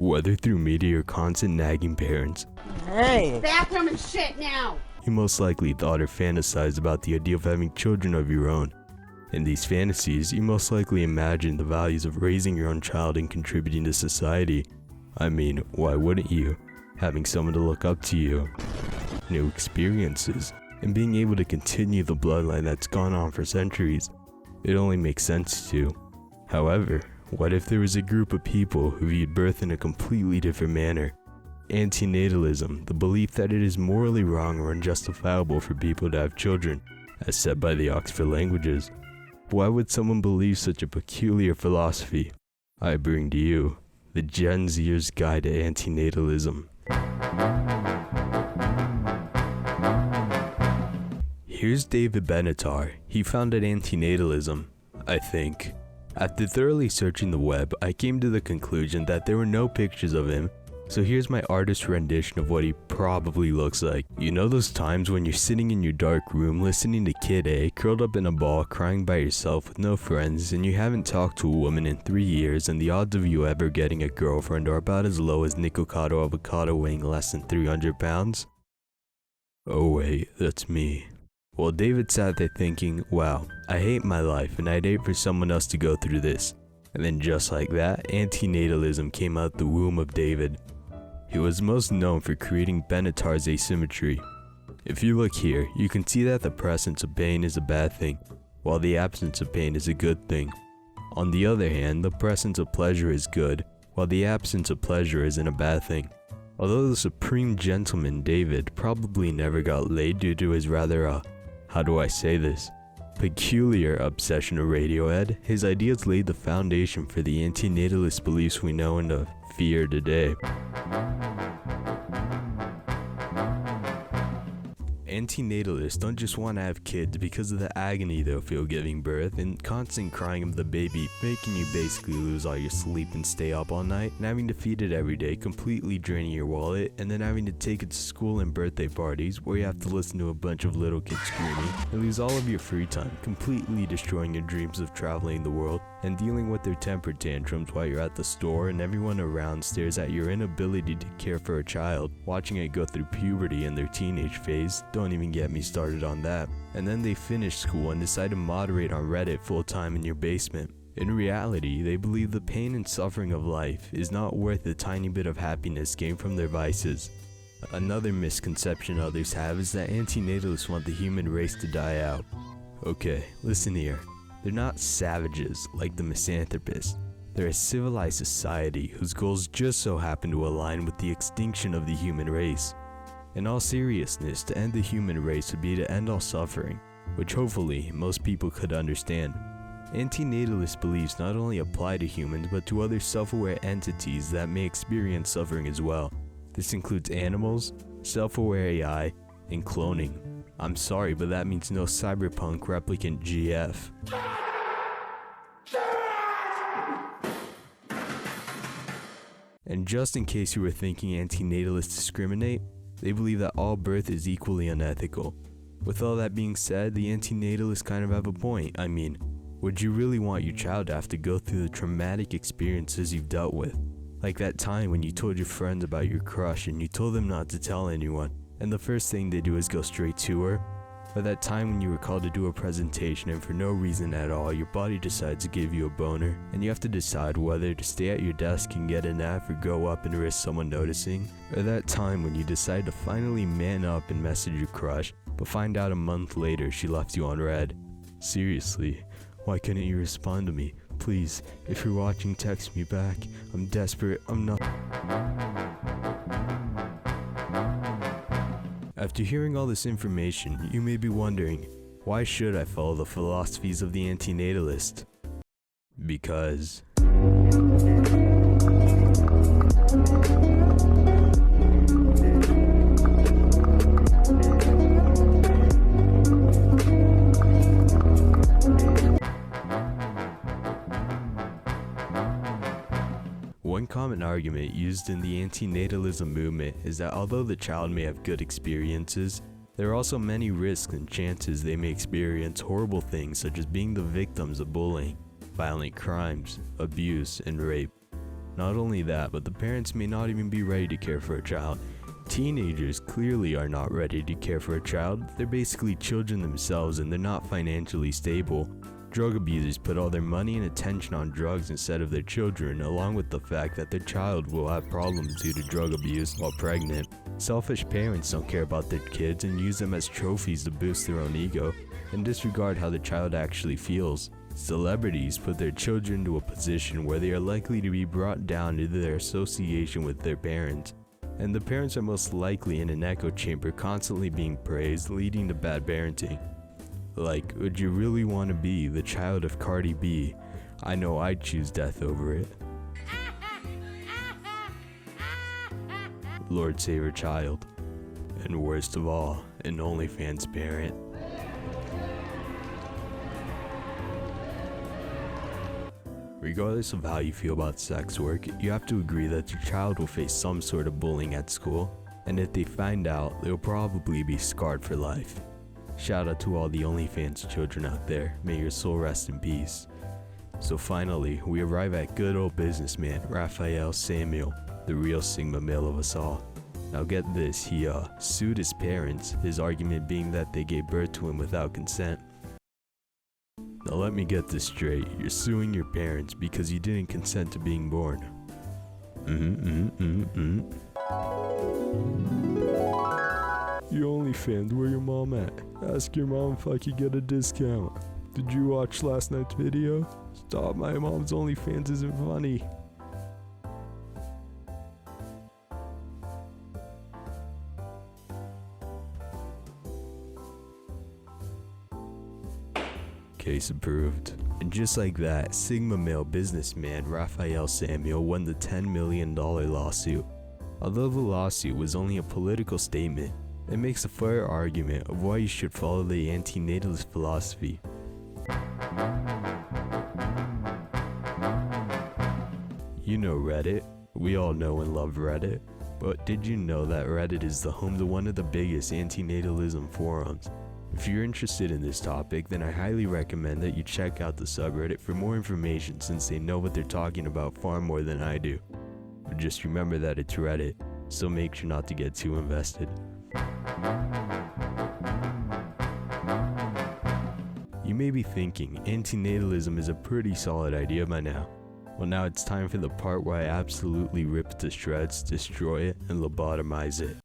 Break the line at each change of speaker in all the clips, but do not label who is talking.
Whether through media or constant nagging parents,
Hey!
Bathroom and shit now!
you most likely thought or fantasized about the idea of having children of your own. In these fantasies, you most likely imagined the values of raising your own child and contributing to society. I mean, why wouldn't you? Having someone to look up to you, new experiences, and being able to continue the bloodline that's gone on for centuries. It only makes sense to. However, what if there was a group of people who viewed birth in a completely different manner? Antinatalism, the belief that it is morally wrong or unjustifiable for people to have children, as said by the Oxford Languages. Why would someone believe such a peculiar philosophy? I bring to you the Gen Zers Guide to Antinatalism. Here's David Benatar. He founded Antinatalism, I think. After thoroughly searching the web, I came to the conclusion that there were no pictures of him, so here's my artist rendition of what he probably looks like. You know those times when you're sitting in your dark room listening to Kid A, curled up in a ball, crying by yourself with no friends, and you haven't talked to a woman in 3 years, and the odds of you ever getting a girlfriend are about as low as Nikocado Avocado weighing less than 300 pounds? Oh wait, that's me. Well, David sat there thinking, wow, I hate my life and I'd hate for someone else to go through this. And then just like that, antinatalism came out the womb of David. He was most known for creating Benatar's asymmetry. If you look here, you can see that the presence of pain is a bad thing, while the absence of pain is a good thing. On the other hand, the presence of pleasure is good, while the absence of pleasure isn't a bad thing. Although the supreme gentleman David probably never got laid due to his rather how do I say this? Peculiar obsession of Radiohead, his ideas laid the foundation for the antinatalist beliefs we know and fear today. Antinatalists don't just want to have kids because of the agony they'll feel giving birth and constant crying of the baby, making you basically lose all your sleep and stay up all night, and having to feed it every day, completely draining your wallet, and then having to take it to school and birthday parties where you have to listen to a bunch of little kids screaming and lose all of your free time, completely destroying your dreams of traveling the world and dealing with their temper tantrums while you're at the store and everyone around stares at your inability to care for a child, watching it go through puberty and their teenage phase. Don't even get me started on that. And then they finish school and decide to moderate on Reddit full time in your basement. In reality, they believe the pain and suffering of life is not worth the tiny bit of happiness gained from their vices. Another misconception others have is that antinatalists want the human race to die out. Okay, listen here. They're not savages like the misanthropists. They're a civilized society whose goals just so happen to align with the extinction of the human race. In all seriousness, to end the human race would be to end all suffering, which hopefully most people could understand. Antinatalist beliefs not only apply to humans but to other self-aware entities that may experience suffering as well. This includes animals, self-aware AI, and cloning. I'm sorry, but that means no cyberpunk replicant GF. And just in case you were thinking antinatalists discriminate, they believe that all birth is equally unethical. With all that being said, the antinatalists kind of have a point. I mean, would you really want your child to have to go through the traumatic experiences you've dealt with? Like that time when you told your friends about your crush and you told them not to tell anyone, and the first thing they do is go straight to her? Or that time when you were called to do a presentation and for no reason at all your body decides to give you a boner and you have to decide whether to stay at your desk and get an F or go up and risk someone noticing? Or that time when you decide to finally man up and message your crush but find out a month later she left you on red? Seriously, why couldn't you respond to me? Please, if you're watching, text me back. I'm desperate, I'm not. After hearing all this information, you may be wondering, why should I follow the philosophies of the antinatalist? Because one common argument used in the antinatalism movement is that although the child may have good experiences, there are also many risks and chances they may experience horrible things such as being the victims of bullying, violent crimes, abuse, and rape. Not only that, but the parents may not even be ready to care for a child. Teenagers clearly are not ready to care for a child. They're basically children themselves and they're not financially stable. Drug abusers put all their money and attention on drugs instead of their children, along with the fact that their child will have problems due to drug abuse while pregnant. Selfish parents don't care about their kids and use them as trophies to boost their own ego and disregard how the child actually feels. Celebrities put their children into a position where they are likely to be brought down due to their association with their parents. And the parents are most likely in an echo chamber constantly being praised, leading to bad parenting. Like, would you really want to be the child of Cardi B? I know I'd choose death over it. Lord save her child. And worst of all, an OnlyFans parent. Regardless of how you feel about sex work, you have to agree that your child will face some sort of bullying at school, and if they find out, they'll probably be scarred for life. Shout out to all the OnlyFans children out there, may your soul rest in peace. So finally, we arrive at good old businessman Raphael Samuel, the real Sigma male of us all. Now get this, he sued his parents, his argument being that they gave birth to him without consent. Now let me get this straight, you're suing your parents because you didn't consent to being born. You OnlyFans, where your mom at? Ask your mom if I could get a discount. Did you watch last night's video? Stop, my mom's OnlyFans isn't funny. Case approved. And just like that, Sigma male businessman Raphael Samuel won the $10 million lawsuit. Although the lawsuit was only a political statement, it makes a fair argument of why you should follow the antinatalist philosophy. You know Reddit. We all know and love Reddit. But did you know that Reddit is the home to one of the biggest antinatalism forums? If you're interested in this topic, then I highly recommend that you check out the subreddit for more information since they know what they're talking about far more than I do. But just remember that it's Reddit, so make sure not to get too invested. You may be thinking, antinatalism is a pretty solid idea by now. Well, now it's time for the part where I absolutely rip it to shreds, destroy it, and lobotomize it.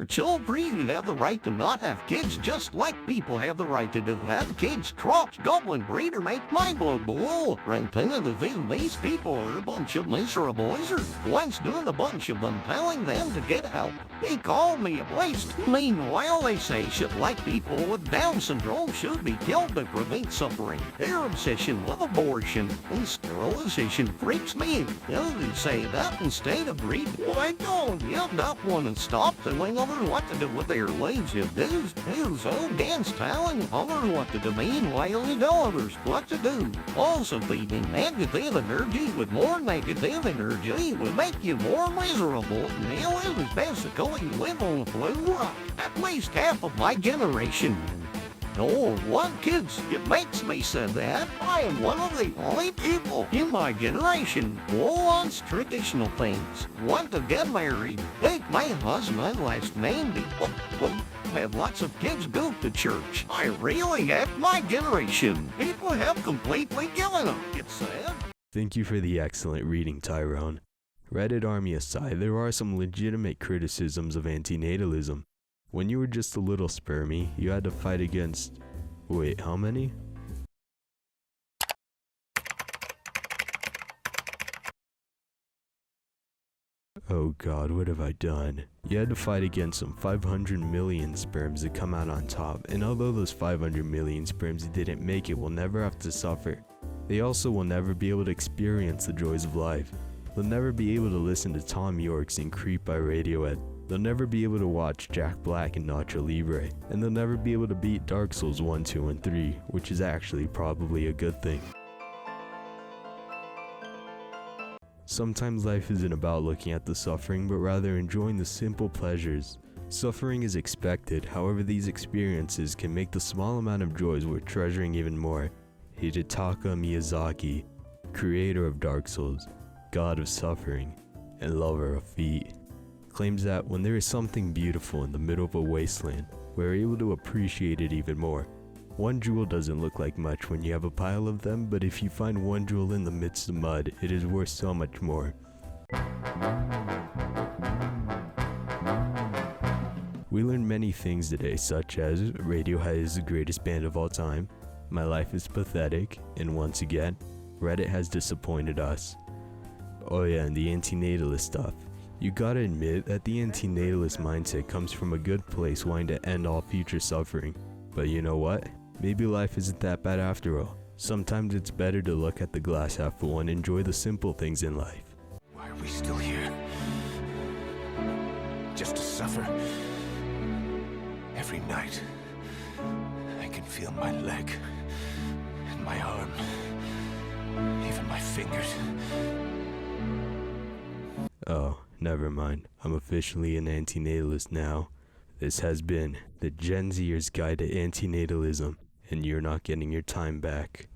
Children have the right to not have kids, just like people have the right to have kids. Crops, goblin, breeder, make mind blow, bull. Antinatalism, these people are a bunch of miserable lizards. Once doing a bunch of them, telling them to get help. They call me a waste. Meanwhile, they say shit like people with Down syndrome should be killed to prevent suffering. Their obsession with abortion and sterilization freaks me. They say that instead of reading, why don't you not want to stop telling what to do with their lives? If this is so dance telling others what to do, meanwhile you tell others what to do. Also, feeding negative energy with more negative energy will make you more miserable. Now it is basically live on the flu. At least half of my generation. Oh, what kids? It makes me say that I am one of the only people in my generation who wants traditional things. Want to get married, take my husband last name, have lots of kids go to church. I really have my generation. People have completely given up. It's sad.
Thank you for the excellent reading, Tyrone. Reddit army aside, there are some legitimate criticisms of antinatalism. When you were just a little spermy, you had to fight against... Wait, how many? Oh god, what have I done? You had to fight against some 500 million sperms to come out on top, and although those 500 million sperms didn't make it will never have to suffer, they also will never be able to experience the joys of life. They'll never be able to listen to Tom York's and Creep by Radiohead. They'll never be able to watch Jack Black and Nacho Libre, and they'll never be able to beat Dark Souls 1, 2, and 3, which is actually probably a good thing. Sometimes life isn't about looking at the suffering, but rather enjoying the simple pleasures. Suffering is expected, however these experiences can make the small amount of joys worth treasuring even more. Hidetaka Miyazaki, creator of Dark Souls. god of suffering, and lover of feet, claims that when there is something beautiful in the middle of a wasteland, we're able to appreciate it even more. One jewel doesn't look like much when you have a pile of them, but if you find one jewel in the midst of mud, it is worth so much more. We learned many things today, such as Radiohead is the greatest band of all time, my life is pathetic, and once again, Reddit has disappointed us. Oh yeah, and the antinatalist stuff. You gotta admit that the antinatalist mindset comes from a good place wanting to end all future suffering. But you know what? Maybe life isn't that bad after all. Sometimes it's better to look at the glass half full and enjoy the simple things in life.
Why are we still here? Just to suffer? Every night, I can feel my leg, and my arm, even my fingers.
Oh, never mind. I'm officially an antinatalist now. This has been the Gen Zers Guide to Antinatalism, and you're not getting your time back.